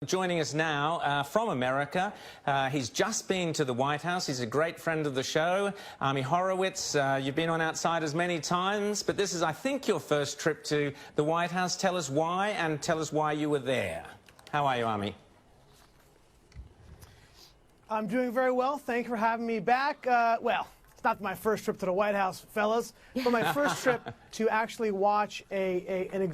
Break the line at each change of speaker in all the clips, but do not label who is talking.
Joining us now from America, he's just been to the White House. He's a great friend of the show. Ami Horowitz, you've been on Outsiders many times, but this is, I think, your first trip to the White House. Tell us why, and tell us why you were there. How are you, Ami?
I'm doing very well. Thank you for having me back. Well, it's not my first trip to the White House, fellas, but my first trip to actually watch an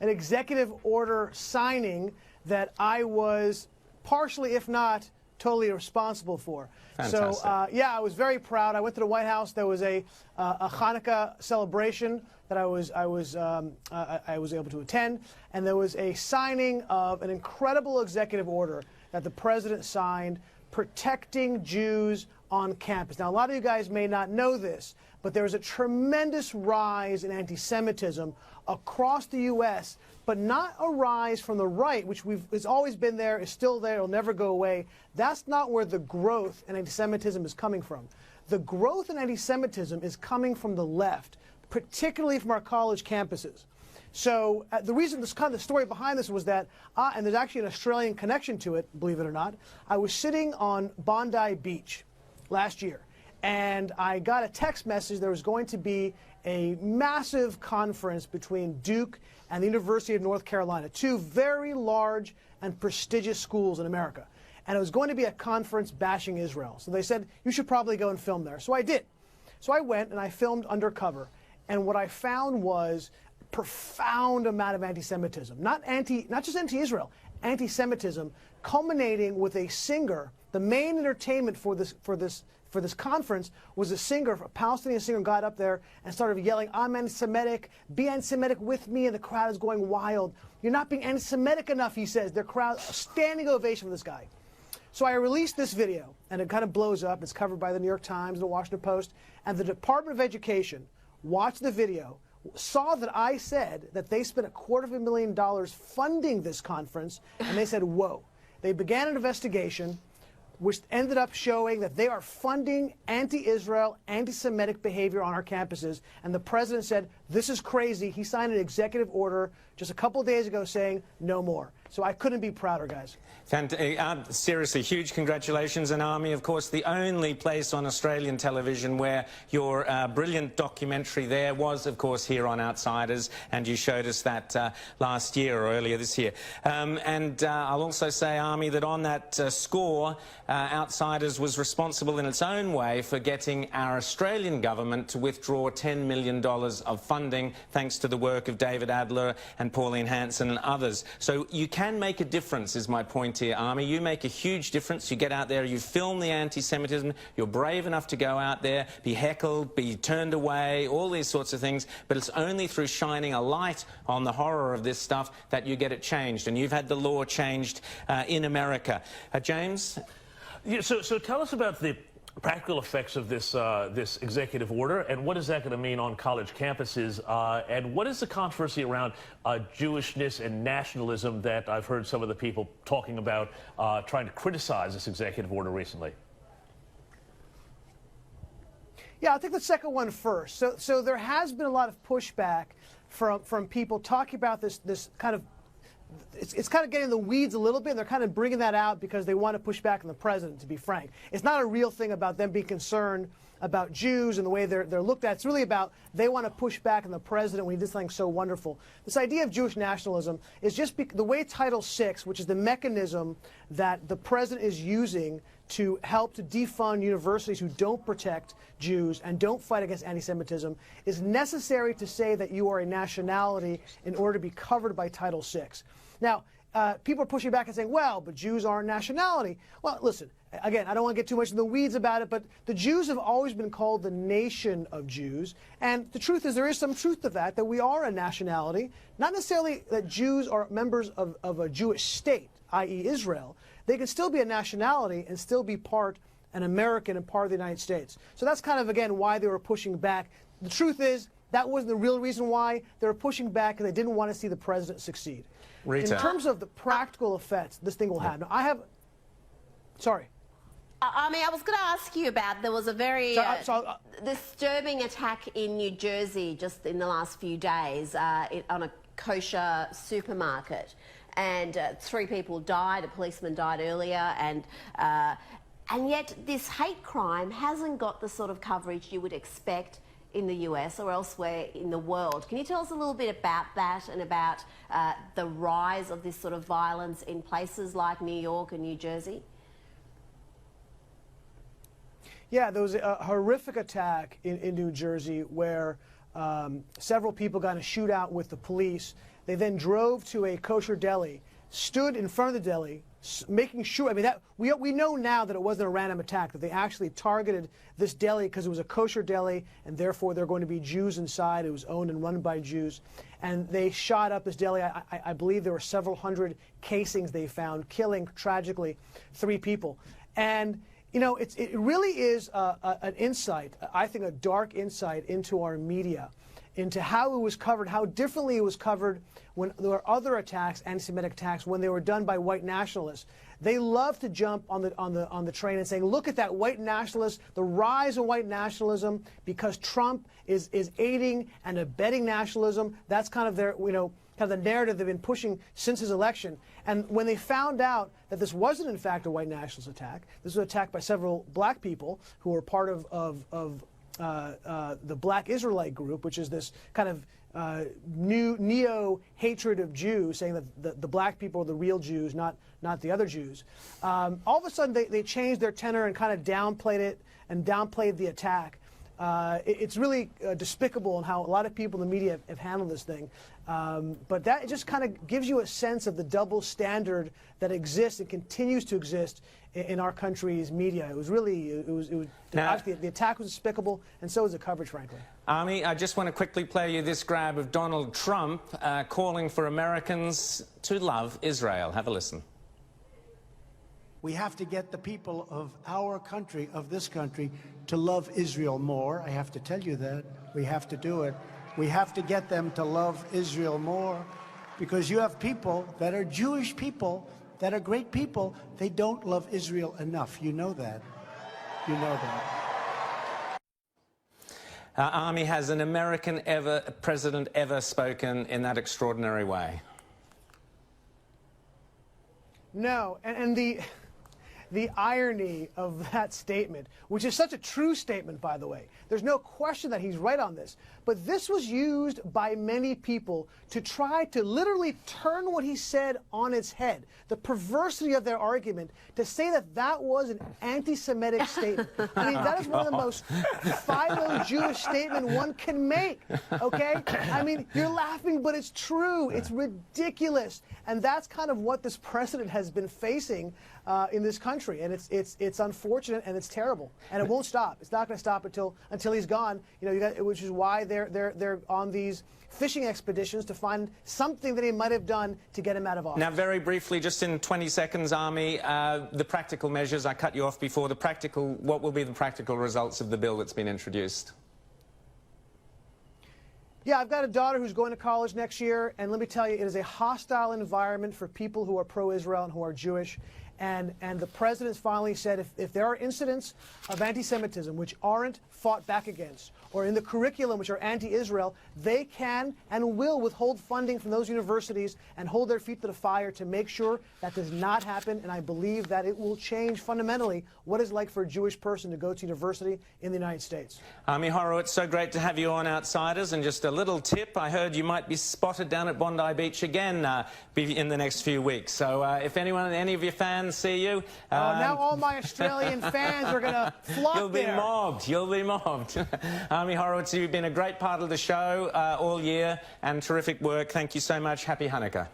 executive order signing that I was partially, if not totally, responsible for.
Fantastic.
So, yeah, I was very proud. I went to the White House. There was a Hanukkah celebration that I was able to attend, and there was a signing of an incredible executive order that the president signed protecting Jews on campus. Now, a lot of you guys may not know this, but there is a tremendous rise in anti-Semitism across the U.S., but not a rise from the right, which has always been there, is still there, it'll never go away. That's not where the growth in anti-Semitism is coming from. The growth in anti-Semitism is coming from the left, particularly from our college campuses. So the reason, this kind of the story behind this was that, and there's actually an Australian connection to it, believe it or not, I was sitting on Bondi Beach last year, and I got a text message there was going to be a massive conference between Duke and the University of North Carolina, two very large and prestigious schools in America. And it was going to be a conference bashing Israel. So they said, you should probably go and film there. So I did. So I went and I filmed undercover. And what I found was a profound amount of anti-Semitism. Not just anti-Israel, anti-Semitism, culminating with a singer. The main entertainment for this conference was a singer, a Palestinian singer, got up there and started yelling, "I'm anti-Semitic, be anti-Semitic with me," and the crowd is going wild. "You're not being anti-Semitic enough," he says. The crowd, a standing ovation for this guy. So I released this video, and it kind of blows up. It's covered by the New York Times and the Washington Post, and the Department of Education watched the video, saw that I said that they spent $250,000 funding this conference, and they said, whoa. They began an investigation, which ended up showing that they are funding anti-Israel, anti-Semitic behavior on our campuses. And the president said, this is crazy. He signed an executive order just a couple of days ago saying no more. So I couldn't be prouder, guys.
Seriously, huge congratulations. And Ami, of course, the only place on Australian television where your brilliant documentary there was, of course, here on Outsiders, and you showed us that last year or earlier this year. I'll also say, Ami, that on that score, Outsiders was responsible in its own way for getting our Australian government to withdraw $10 million of funding, thanks to the work of David Adler and Pauline Hanson and others. So you can make a difference, is my point here, Ami. You make a huge difference. You get out there, you film the anti-Semitism, you're brave enough to go out there, be heckled, be turned away, all these sorts of things, but it's only through shining a light on the horror of this stuff that you get it changed, and you've had the law changed in America. James?
Yeah, so tell us about the practical effects of this this executive order, and what is that going to mean on college campuses, and what is the controversy around Jewishness and nationalism that I've heard some of the people talking about trying to criticize this executive order recently?
Yeah, I'll take the second one first. So there has been a lot of pushback from people talking about this kind of, it's kind of getting in the weeds a little bit, and they're kind of bringing that out because they want to push back on the president, to be frank. It's not a real thing about them being concerned about Jews and the way they're looked at. It's really about they want to push back on the president when he did something so wonderful. This idea of Jewish nationalism is just the way Title VI, which is the mechanism that the president is using to help to defund universities who don't protect Jews and don't fight against anti-Semitism, is necessary to say that you are a nationality in order to be covered by Title VI. Now, people are pushing back and saying, well, but Jews aren't nationality. Well, listen, again, I don't want to get too much in the weeds about it, but the Jews have always been called the nation of Jews. And the truth is, there is some truth to that we are a nationality. Not necessarily that Jews are members of a Jewish state, i.e. Israel. They can still be a nationality and still be an American and part of the United States. So that's kind of, again, why they were pushing back. The truth is, that wasn't the real reason why. They were pushing back because they didn't want to see the president succeed.
Rita.
In terms of the practical effects this thing will have. Now, I have... Sorry.
Ami, I was going to ask you about, there was a very disturbing attack in New Jersey just in the last few days on a kosher supermarket. and 3 people died. A policeman died earlier, and yet this hate crime hasn't got the sort of coverage you would expect in the US or elsewhere in the world. Can you tell us a little bit about that and about the rise of this sort of violence in places like New York and New Jersey?
Yeah, there was a horrific attack in New Jersey where several people got in a shootout with the police. They then drove to a kosher deli, stood in front of the deli, making sure, I mean, that we know now that it wasn't a random attack, that they actually targeted this deli because it was a kosher deli, and therefore there are going to be Jews inside. It was owned and run by Jews. And they shot up this deli. I believe there were several hundred casings they found, killing, tragically, 3 people. And, you know, it really is an insight, I think a dark insight into our media, into how it was covered, how differently it was covered when there were other attacks, anti-Semitic attacks, when they were done by white nationalists. They love to jump on the train and saying, look at that white nationalist, the rise of white nationalism, because Trump is aiding and abetting nationalism. That's kind of their, you know, kind of the narrative they've been pushing since his election. And when they found out that this wasn't in fact a white nationalist attack, this was an attack by several black people who were part of the Black Israelite group, which is this kind of new neo-hatred of Jews, saying that the black people are the real Jews, not the other Jews. All of a sudden, they changed their tenor and kind of downplayed it and downplayed the attack. It's really despicable in how a lot of people in the media have handled this thing. But that just kind of gives you a sense of the double standard that exists and continues to exist in our country's media. It was really,
now,
obviously the attack was despicable, and so was the coverage, frankly.
Ami, I just want to quickly play you this grab of Donald Trump calling for Americans to love Israel. Have a listen.
We have to get the people of our country, of this country, to love Israel more. I have to tell you that. We have to do it. We have to get them to love Israel more, because you have people that are Jewish people, that are great people. They don't love Israel enough. You know that. You know that.
Ami, has an American president ever spoken in that extraordinary way?
No, and the irony of that statement, which is such a true statement, by the way. There's no question that he's right on this. But this was used by many people to try to literally turn what he said on its head. The perversity of their argument to say that that was an anti-Semitic statement. I mean, that is one of the most philo-Jewish statements one can make, okay? I mean, you're laughing, but it's true. It's ridiculous. And that's kind of what this president has been facing in this country, and it's unfortunate and it's terrible, and it won't stop. It's not going to stop until he's gone. You know, which is why they're on these fishing expeditions to find something that he might have done to get him out of office.
Now, very briefly, just in 20 seconds, Ami, the practical measures. I cut you off before. What will be the practical results of the bill that's been introduced?
Yeah, I've got a daughter who's going to college next year, and let me tell you, it is a hostile environment for people who are pro-Israel and who are Jewish. And the president finally said if there are incidents of anti-Semitism which aren't fought back against, or in the curriculum which are anti-Israel, they can and will withhold funding from those universities and hold their feet to the fire to make sure that does not happen. And I believe that it will change fundamentally what it's like for a Jewish person to go to university in the United States.
Ami Horowitz, so great to have you on Outsiders. And just a little tip, I heard you might be spotted down at Bondi Beach again in the next few weeks. So if any of your fans see you...
now all my Australian fans are going to flock
You'll be
there.
mobbed. You'll be mobbed. Ami Horowitz, you've been a great part of the show all year, and terrific work. Thank you so much. Happy Hanukkah.